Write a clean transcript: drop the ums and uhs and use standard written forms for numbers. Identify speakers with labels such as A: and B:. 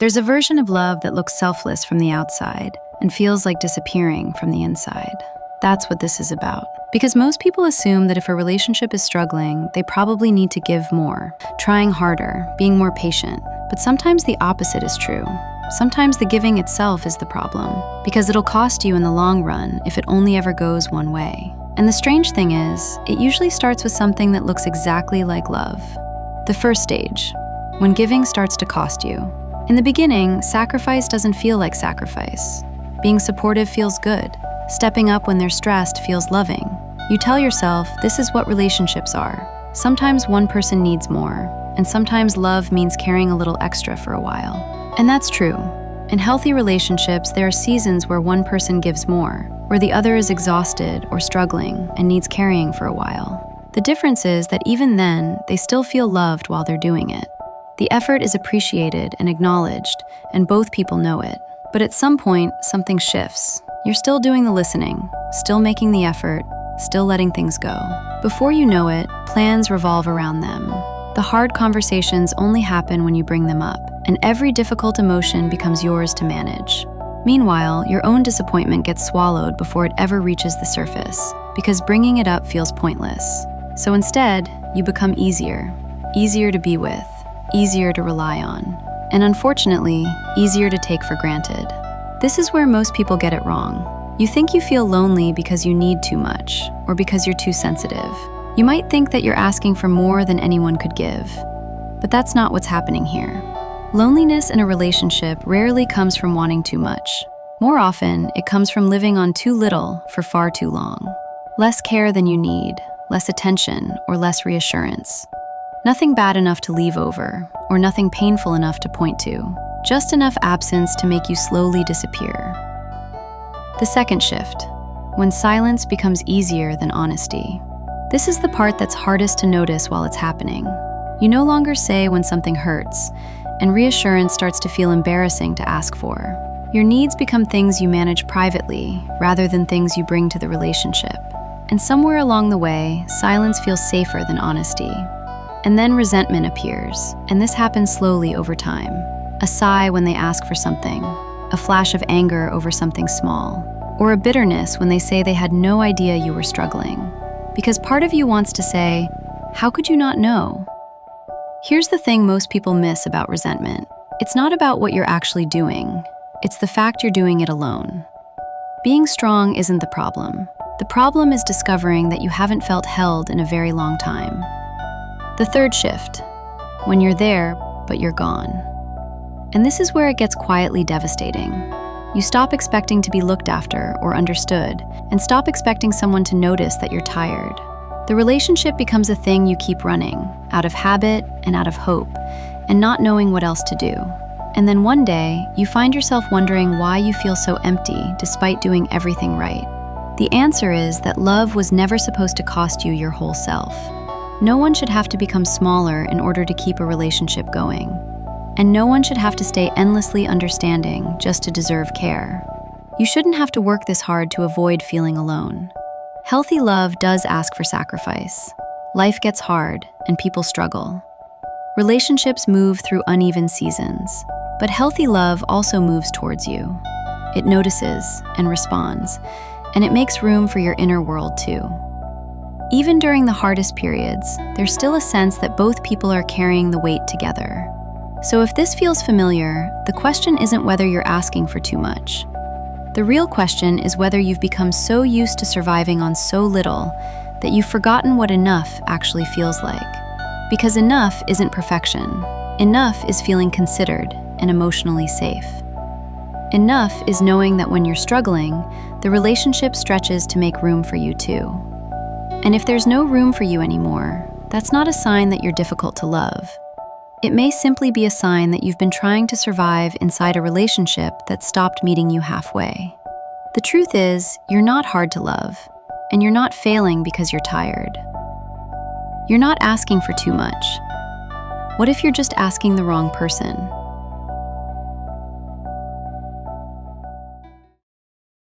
A: There's a version of love that looks selfless from the outside and feels like disappearing from the inside. That's what this is about. Because most people assume that if a relationship is struggling, they probably need to give more, trying harder, being more patient. But sometimes the opposite is true. Sometimes the giving itself is the problem, because it'll cost you in the long run if it only ever goes one way. And the strange thing is, it usually starts with something that looks exactly like love. The first stage, when giving starts to cost you. In the beginning, sacrifice doesn't feel like sacrifice. Being supportive feels good. Stepping up when they're stressed feels loving. You tell yourself, this is what relationships are. Sometimes one person needs more, and sometimes love means carrying a little extra for a while. And that's true. In healthy relationships, there are seasons where one person gives more, where the other is exhausted or struggling and needs carrying for a while. The difference is that even then, they still feel loved while they're doing it. The effort is appreciated and acknowledged, and both people know it. But at some point, something shifts. You're still doing the listening, still making the effort, still letting things go. Before you know it, plans revolve around them. The hard conversations only happen when you bring them up, and every difficult emotion becomes yours to manage. Meanwhile, your own disappointment gets swallowed before it ever reaches the surface, because bringing it up feels pointless. So instead, you become easier to be with, easier to rely on, and unfortunately, easier to take for granted. This is where most people get it wrong. You think you feel lonely because you need too much, or because you're too sensitive. You might think that you're asking for more than anyone could give, but that's not what's happening here. Loneliness in a relationship rarely comes from wanting too much. More often, it comes from living on too little for far too long. Less care than you need, less attention, or less reassurance. Nothing bad enough to leave over, or nothing painful enough to point to. Just enough absence to make you slowly disappear. The second shift, when silence becomes easier than honesty. This is the part that's hardest to notice while it's happening. You no longer say when something hurts, and reassurance starts to feel embarrassing to ask for. Your needs become things you manage privately, rather than things you bring to the relationship. And somewhere along the way, silence feels safer than honesty. And then resentment appears, and this happens slowly over time. A sigh when they ask for something, a flash of anger over something small, or a bitterness when they say they had no idea you were struggling. Because part of you wants to say, how could you not know? Here's the thing most people miss about resentment. It's not about what you're actually doing. It's the fact you're doing it alone. Being strong isn't the problem. The problem is discovering that you haven't felt held in a very long time. The third shift, when you're there, but you're gone. And this is where it gets quietly devastating. You stop expecting to be looked after or understood, and stop expecting someone to notice that you're tired. The relationship becomes a thing you keep running, out of habit and out of hope, and not knowing what else to do. And then one day, you find yourself wondering why you feel so empty despite doing everything right. The answer is that love was never supposed to cost you your whole self. No one should have to become smaller in order to keep a relationship going. And no one should have to stay endlessly understanding just to deserve care. You shouldn't have to work this hard to avoid feeling alone. Healthy love does ask for sacrifice. Life gets hard, and people struggle. Relationships move through uneven seasons, but healthy love also moves towards you. It notices and responds, and it makes room for your inner world too. Even during the hardest periods, there's still a sense that both people are carrying the weight together. So if this feels familiar, the question isn't whether you're asking for too much. The real question is whether you've become so used to surviving on so little that you've forgotten what enough actually feels like. Because enough isn't perfection. Enough is feeling considered and emotionally safe. Enough is knowing that when you're struggling, the relationship stretches to make room for you too. And if there's no room for you anymore, that's not a sign that you're difficult to love. It may simply be a sign that you've been trying to survive inside a relationship that stopped meeting you halfway. The truth is, you're not hard to love, and you're not failing because you're tired. You're not asking for too much. What if you're just asking the wrong person?